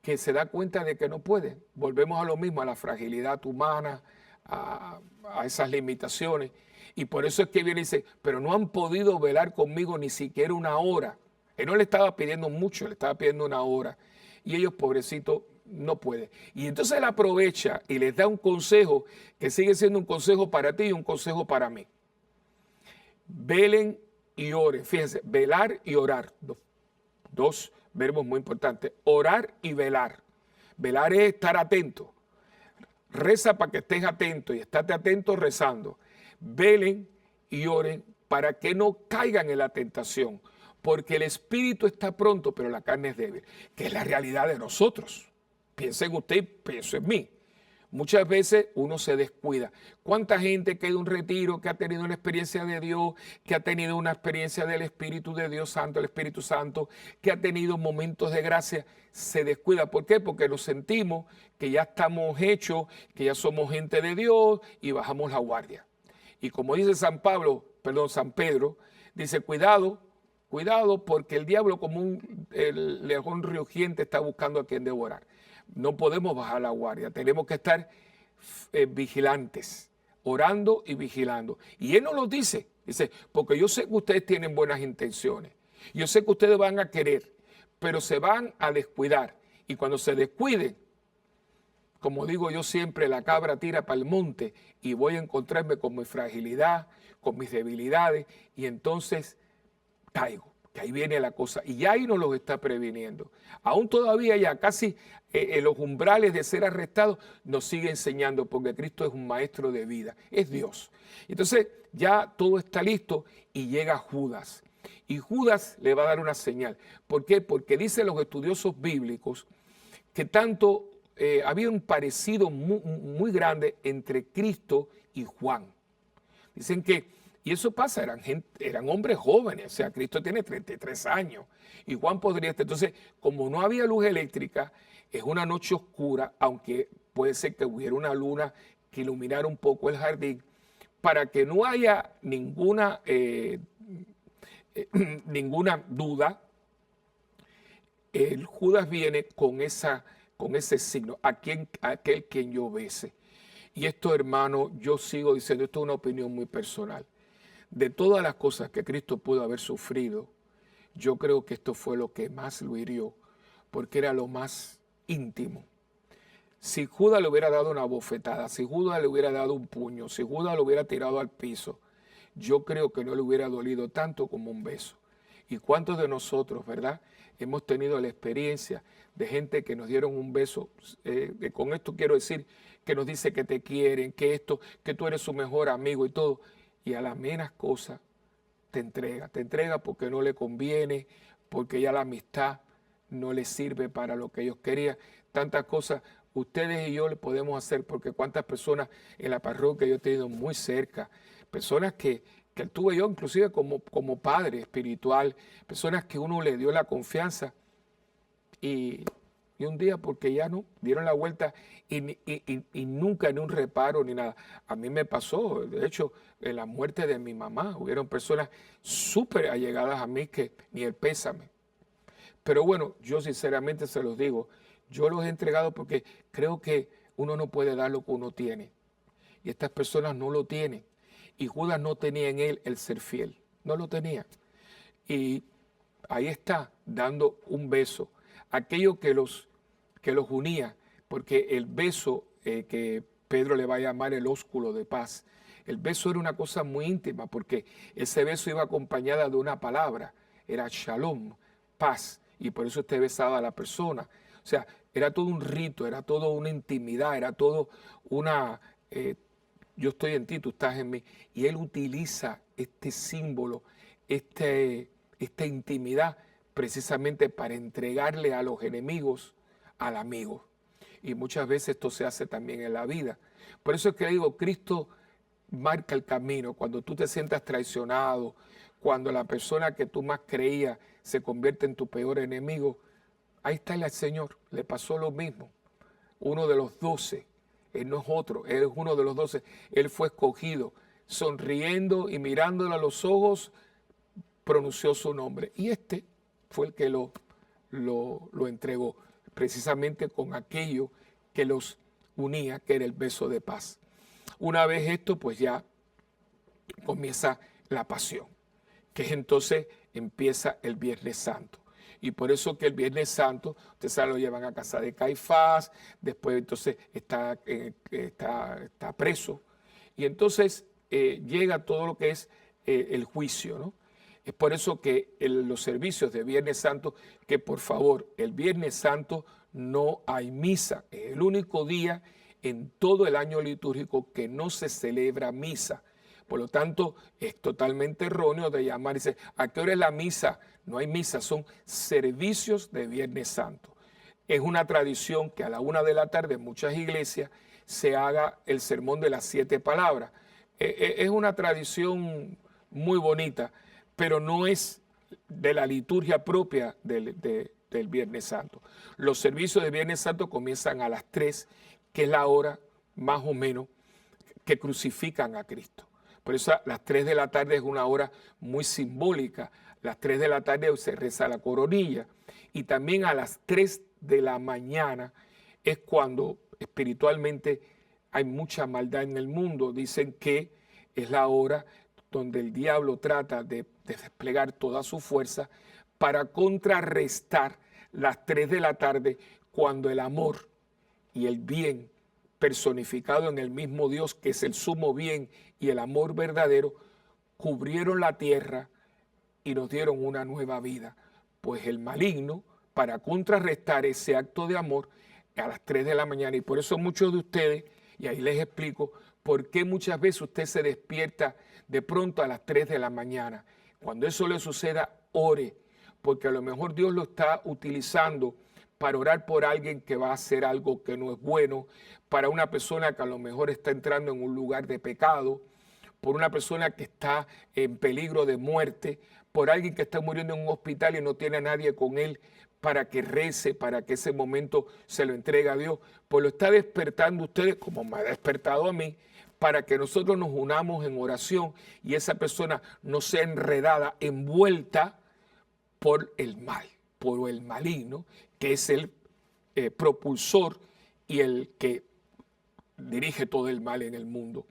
Que se da cuenta de que no puede. Volvemos a lo mismo, a la fragilidad humana, a esas limitaciones. Y por eso es que viene y dice, pero no han podido velar conmigo ni siquiera 1 hora. Él no le estaba pidiendo mucho, le estaba pidiendo 1 hora. Y ellos, pobrecitos, no pueden. Y entonces él aprovecha y les da un consejo que sigue siendo un consejo para ti y un consejo para mí. Velen y oren. Fíjense, velar y orar. Dos verbos muy importantes. Orar y velar. Velar es estar atento. Reza para que estés atento y estate atento rezando. Velen y oren para que no caigan en la tentación, porque el espíritu está pronto, pero la carne es débil, que es la realidad de nosotros. Piensa en usted y pienso en mí. Muchas veces uno se descuida. ¿Cuánta gente que ha ido a un retiro, que ha tenido una experiencia de Dios, que ha tenido una experiencia del Espíritu de Dios Santo, el Espíritu Santo, que ha tenido momentos de gracia, se descuida? ¿Por qué? Porque nos sentimos que ya estamos hechos, que ya somos gente de Dios y bajamos la guardia. Y como dice San Pedro, dice, cuidado porque el diablo como el león rugiente está buscando a quien devorar. No podemos bajar la guardia, tenemos que estar vigilantes, orando y vigilando. Y él nos lo dice, porque yo sé que ustedes tienen buenas intenciones, yo sé que ustedes van a querer, pero se van a descuidar. Y cuando se descuiden, como digo yo siempre, la cabra tira para el monte y voy a encontrarme con mi fragilidad, con mis debilidades, y entonces caigo. Que ahí viene la cosa, y ya ahí nos los está previniendo. Aún todavía ya casi en los umbrales de ser arrestados nos sigue enseñando, porque Cristo es un maestro de vida, es Dios. Entonces ya todo está listo y llega Judas. Y Judas le va a dar una señal. ¿Por qué? Porque dicen los estudiosos bíblicos que tanto había un parecido muy grande entre Cristo y Juan. Dicen que y eso pasa, eran hombres jóvenes, o sea, Cristo tiene 33 años y Juan podría estar. Entonces, como no había luz eléctrica, es una noche oscura, aunque puede ser que hubiera una luna que iluminara un poco el jardín, para que no haya ninguna duda, el Judas viene con ese signo, aquel quien yo bese. Y esto, hermano, yo sigo diciendo, esto es una opinión muy personal. De todas las cosas que Cristo pudo haber sufrido, yo creo que esto fue lo que más lo hirió, porque era lo más íntimo. Si Judas le hubiera dado una bofetada, si Judas le hubiera dado un puño, si Judas lo hubiera tirado al piso, yo creo que no le hubiera dolido tanto como un beso. ¿Y cuántos de nosotros, verdad, hemos tenido la experiencia de gente que nos dieron un beso? Con esto quiero decir que nos dice que te quieren, que tú eres su mejor amigo y todo. Y a las menos cosas te entrega porque no le conviene, porque ya la amistad no le sirve para lo que ellos querían. Tantas cosas ustedes y yo le podemos hacer, porque cuántas personas en la parroquia yo he tenido muy cerca, personas que tuve yo inclusive como padre espiritual, personas que uno le dio la confianza y un día, porque ya no, dieron la vuelta y nunca ni un reparo ni nada. A mí me pasó, de hecho, en la muerte de mi mamá, hubieron personas súper allegadas a mí que ni el pésame. Pero bueno, yo sinceramente se los digo, yo los he entregado porque creo que uno no puede dar lo que uno tiene. Y estas personas no lo tienen. Y Judas no tenía en él el ser fiel, no lo tenía. Y ahí está, dando un beso. Aquello que los unía, porque el beso que Pedro le va a llamar el ósculo de paz, el beso era una cosa muy íntima, porque ese beso iba acompañada de una palabra, era shalom, paz, y por eso usted besaba a la persona. O sea, era todo un rito, era todo una intimidad, era todo una, yo estoy en ti, tú estás en mí. Y él utiliza este símbolo, esta intimidad, precisamente para entregarle a los enemigos al amigo. Y muchas veces esto se hace también en la vida. Por eso es que digo, Cristo marca el camino. Cuando tú te sientas traicionado, cuando la persona que tú más creías se convierte en tu peor enemigo, ahí está el Señor. Le pasó lo mismo. Uno de los 12, él no es otro, él es uno de los 12. Él fue escogido, sonriendo y mirándole a los ojos, pronunció su nombre. Y este fue el que lo entregó, precisamente con aquello que los unía, que era el beso de paz. Una vez esto, pues ya comienza la pasión, que entonces empieza el Viernes Santo. Y por eso que el Viernes Santo, ustedes saben, lo llevan a casa de Caifás, después entonces está preso. Y entonces llega todo lo que es el juicio, ¿no? Es por eso que los servicios de Viernes Santo, que por favor, el Viernes Santo no hay misa. Es el único día en todo el año litúrgico que no se celebra misa. Por lo tanto, es totalmente erróneo de llamar y decir, ¿a qué hora es la misa? No hay misa, son servicios de Viernes Santo. Es una tradición que a la 1 de la tarde en muchas iglesias se haga el sermón de las 7 palabras. Es una tradición muy bonita, pero no es de la liturgia propia del Viernes Santo. Los servicios de Viernes Santo comienzan a las 3, que es la hora más o menos que crucifican a Cristo. Por eso las 3 de la tarde es una hora muy simbólica. Las 3 de la tarde se reza la coronilla. Y también a las 3 de la mañana es cuando espiritualmente hay mucha maldad en el mundo. Dicen que es la hora donde el diablo trata de desplegar toda su fuerza para contrarrestar las 3 de la tarde, cuando el amor y el bien personificado en el mismo Dios, que es el sumo bien y el amor verdadero, cubrieron la tierra y nos dieron una nueva vida. Pues el maligno, para contrarrestar ese acto de amor, a las 3 de la mañana, y por eso muchos de ustedes, y ahí les explico por qué muchas veces usted se despierta de pronto a las 3 de la mañana. Cuando eso le suceda, ore, porque a lo mejor Dios lo está utilizando para orar por alguien que va a hacer algo que no es bueno, para una persona que a lo mejor está entrando en un lugar de pecado, por una persona que está en peligro de muerte, por alguien que está muriendo en un hospital y no tiene a nadie con él para que rece, para que ese momento se lo entregue a Dios. Pues lo está despertando ustedes, como me ha despertado a mí, para que nosotros nos unamos en oración y esa persona no sea enredada, envuelta por el mal, por el maligno, que es el propulsor y el que dirige todo el mal en el mundo.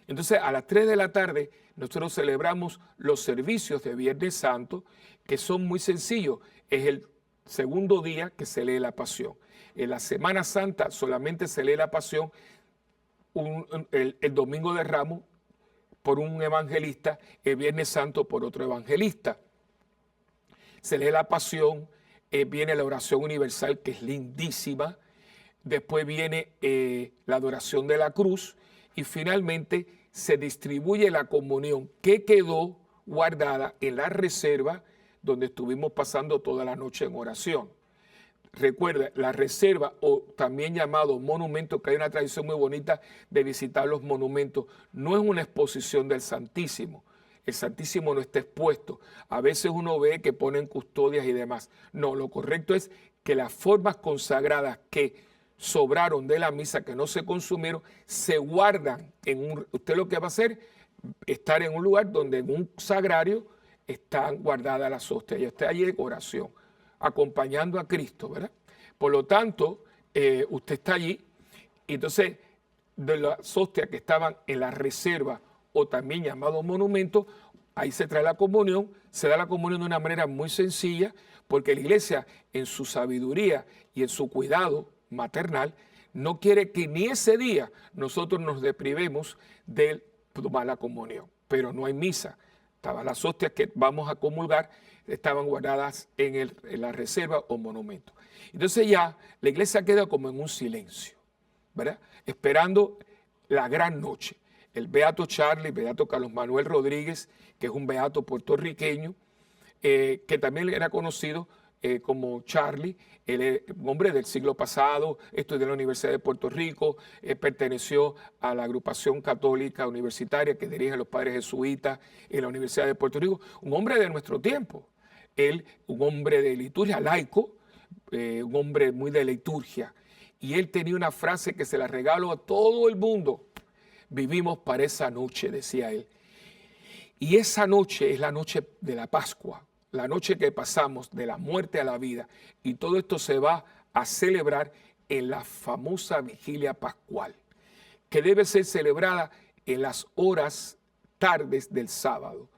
Entonces, a las 3 de la tarde, nosotros celebramos los servicios de Viernes Santo, que son muy sencillos. Es el segundo día que se lee la Pasión. En la Semana Santa solamente se lee la Pasión el Domingo de Ramos por un evangelista, el Viernes Santo por otro evangelista. Se lee la Pasión, viene la oración universal, que es lindísima. Después viene la adoración de la cruz y finalmente se distribuye la comunión, que quedó guardada en la reserva donde estuvimos pasando toda la noche en oración. Recuerda, la reserva, o también llamado monumento, que hay una tradición muy bonita de visitar los monumentos, no es una exposición del Santísimo. El Santísimo no está expuesto. A veces uno ve que ponen custodias y demás. No, lo correcto es que las formas consagradas que sobraron de la misa, que no se consumieron, se guardan en un... Usted lo que va a hacer es estar en un lugar donde en un sagrario están guardadas las hostias. Y está allí en oración, acompañando a Cristo, ¿verdad? Por lo tanto, usted está allí, y entonces de las hostias que estaban en la reserva, o también llamado monumento, ahí se trae la comunión, se da la comunión de una manera muy sencilla, porque la iglesia, en su sabiduría y en su cuidado maternal, no quiere que ni ese día nosotros nos deprivemos de tomar la comunión. Pero no hay misa. Estaban las hostias que vamos a comulgar, estaban guardadas en la reserva o monumento. Entonces ya la iglesia queda como en un silencio, ¿verdad? Esperando la gran noche. El beato Charlie, beato Carlos Manuel Rodríguez, que es un beato puertorriqueño, que también era conocido como Charlie, él es un hombre del siglo pasado, estudió en la Universidad de Puerto Rico, perteneció a la agrupación católica universitaria que dirige a los padres jesuitas en la Universidad de Puerto Rico, un hombre de nuestro tiempo, él un hombre de liturgia, laico, un hombre muy de liturgia, y él tenía una frase que se la regalo a todo el mundo: vivimos para esa noche, decía él. Y esa noche es la noche de la Pascua, la noche que pasamos de la muerte a la vida. Y todo esto se va a celebrar en la famosa vigilia pascual, que debe ser celebrada en las horas tardes del sábado.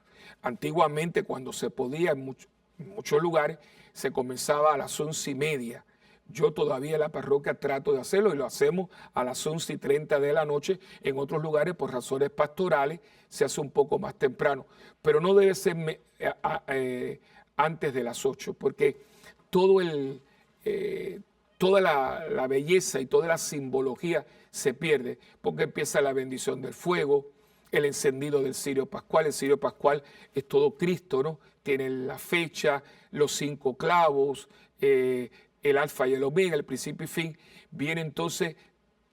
Antiguamente, cuando se podía, en muchos lugares, se comenzaba a las 11:30, Yo todavía en la parroquia trato de hacerlo y lo hacemos a las 11:30 de la noche. En otros lugares, por razones pastorales, se hace un poco más temprano. Pero no debe ser antes de las 8, porque todo toda la belleza y toda la simbología se pierde, porque empieza la bendición del fuego, el encendido del cirio pascual. El cirio pascual es todo Cristo, ¿no? Tiene la fecha, los 5 clavos, el alfa y el omega, el principio y fin. Viene entonces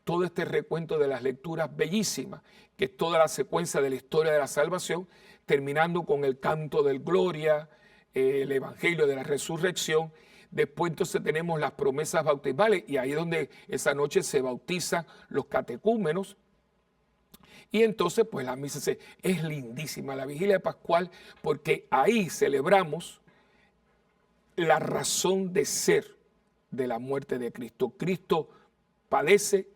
todo este recuento de las lecturas bellísimas, que es toda la secuencia de la historia de la salvación, terminando con el canto del gloria, el evangelio de la resurrección. Después entonces tenemos las promesas bautismales, y ahí es donde esa noche se bautizan los catecúmenos. Y entonces pues la misa es lindísima, la vigilia pascual, porque ahí celebramos la razón de ser de la muerte de Cristo. Cristo padece,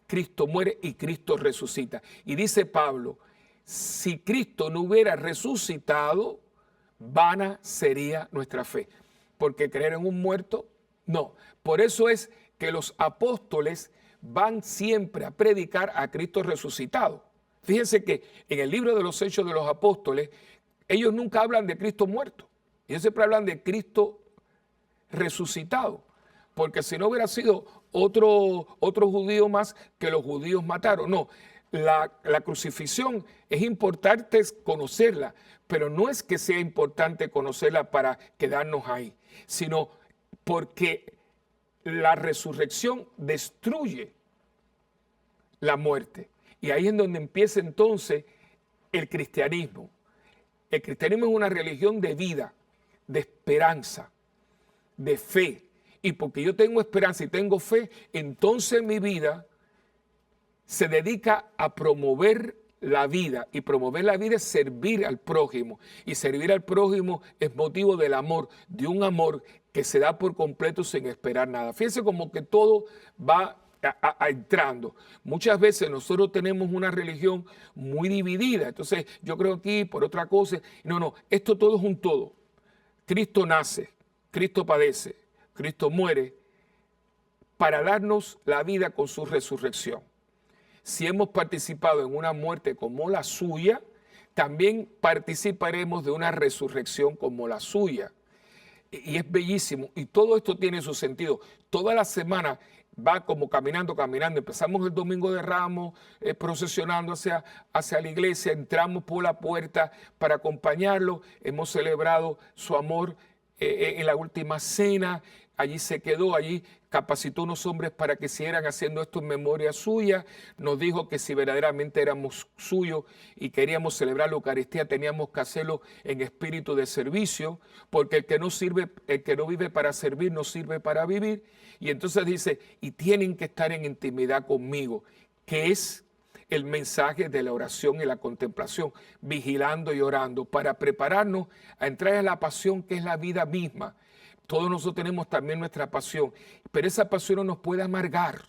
Cristo muere y Cristo resucita. Y dice Pablo, si Cristo no hubiera resucitado, vana sería nuestra fe. Porque creer en un muerto, no. Por eso es que los apóstoles van siempre a predicar a Cristo resucitado. Fíjense que en el libro de los Hechos de los Apóstoles, ellos nunca hablan de Cristo muerto. Ellos siempre hablan de Cristo resucitado. Porque si no hubiera sido otro judío más que los judíos mataron. No, la crucifixión es importante conocerla, pero no es que sea importante conocerla para quedarnos ahí, sino porque la resurrección destruye la muerte. Y ahí es donde empieza entonces el cristianismo. El cristianismo es una religión de vida, de esperanza, de fe. Y porque yo tengo esperanza y tengo fe, entonces mi vida se dedica a promover la vida. Y promover la vida es servir al prójimo. Y servir al prójimo es motivo del amor, de un amor que se da por completo sin esperar nada. Fíjense como que todo va entrando. Muchas veces nosotros tenemos una religión muy dividida. Entonces yo creo aquí por otra cosa. No, esto todo es un todo. Cristo nace, Cristo padece, Cristo muere para darnos la vida con su resurrección. Si hemos participado en una muerte como la suya, también participaremos de una resurrección como la suya. Y es bellísimo. Y todo esto tiene su sentido. Toda la semana va como caminando. Empezamos el domingo de Ramos, procesionando hacia la iglesia, entramos por la puerta para acompañarlo. Hemos celebrado su amor en la última cena. Allí se quedó, allí capacitó unos hombres para que siguieran haciendo esto en memoria suya. Nos dijo que si verdaderamente éramos suyos y queríamos celebrar la Eucaristía, teníamos que hacerlo en espíritu de servicio, porque el que no vive para servir, no sirve para vivir. Y entonces dice, y tienen que estar en intimidad conmigo, que es el mensaje de la oración y la contemplación, vigilando y orando, para prepararnos a entrar en la pasión que es la vida misma. Todos nosotros tenemos también nuestra pasión, pero esa pasión no nos puede amargar,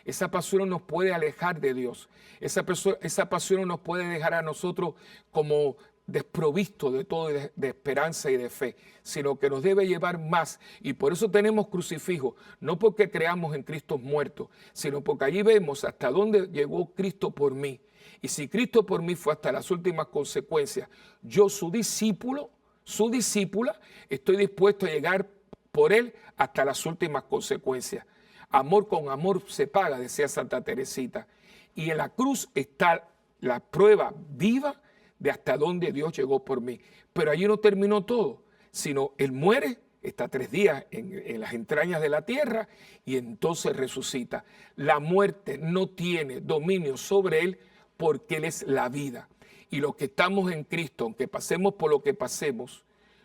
esa pasión no nos puede alejar de Dios, esa pasión no nos puede dejar a nosotros como desprovistos de todo, de esperanza y de fe, sino que nos debe llevar más. Y por eso tenemos crucifijos, no porque creamos en Cristo muerto, sino porque allí vemos hasta dónde llegó Cristo por mí. Y si Cristo por mí fue hasta las últimas consecuencias, yo su discípulo, su discípula, estoy dispuesto a llegar por él hasta las últimas consecuencias. Amor con amor se paga, decía Santa Teresita. Y en la cruz está la prueba viva de hasta dónde Dios llegó por mí. Pero allí no terminó todo, sino Él muere, está 3 días en las entrañas de la tierra y entonces resucita. La muerte no tiene dominio sobre Él porque Él es la vida. Y los que estamos en Cristo, aunque pasemos por lo que pasemos,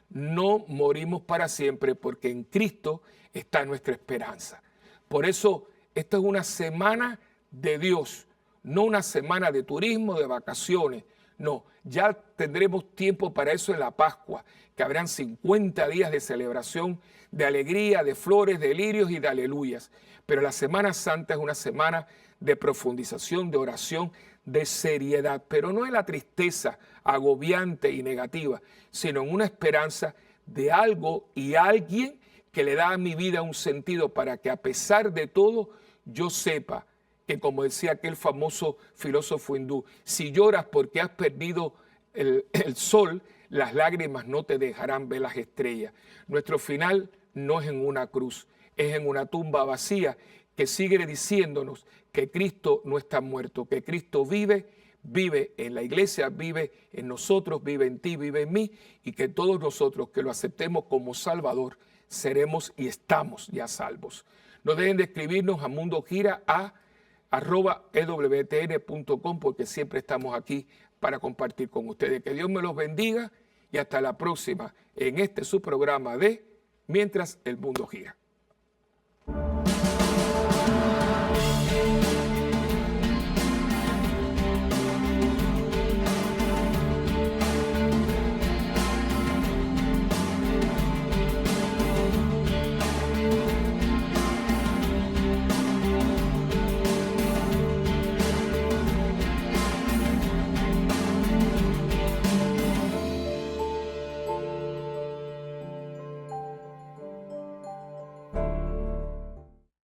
no morimos para siempre porque en Cristo está nuestra esperanza. Por eso, esta es una semana de Dios, no una semana de turismo, de vacaciones. No, ya tendremos tiempo para eso en la Pascua, que habrán 50 días de celebración, de alegría, de flores, de lirios y de aleluyas. Pero la Semana Santa es una semana de profundización, de oración, de seriedad, pero no en la tristeza agobiante y negativa, sino en una esperanza de algo y alguien que le da a mi vida un sentido para que a pesar de todo yo sepa que, como decía aquel famoso filósofo hindú, si lloras porque has perdido el sol, las lágrimas no te dejarán ver las estrellas. Nuestro final no es en una cruz, es en una tumba vacía que sigue diciéndonos que Cristo no está muerto, que Cristo vive, vive en la iglesia, vive en nosotros, vive en ti, vive en mí, y que todos nosotros que lo aceptemos como Salvador seremos y estamos ya salvos. No dejen de escribirnos a mundogira@ewtn.com, porque siempre estamos aquí para compartir con ustedes. Que Dios me los bendiga y hasta la próxima en este su programa de Mientras el Mundo Gira.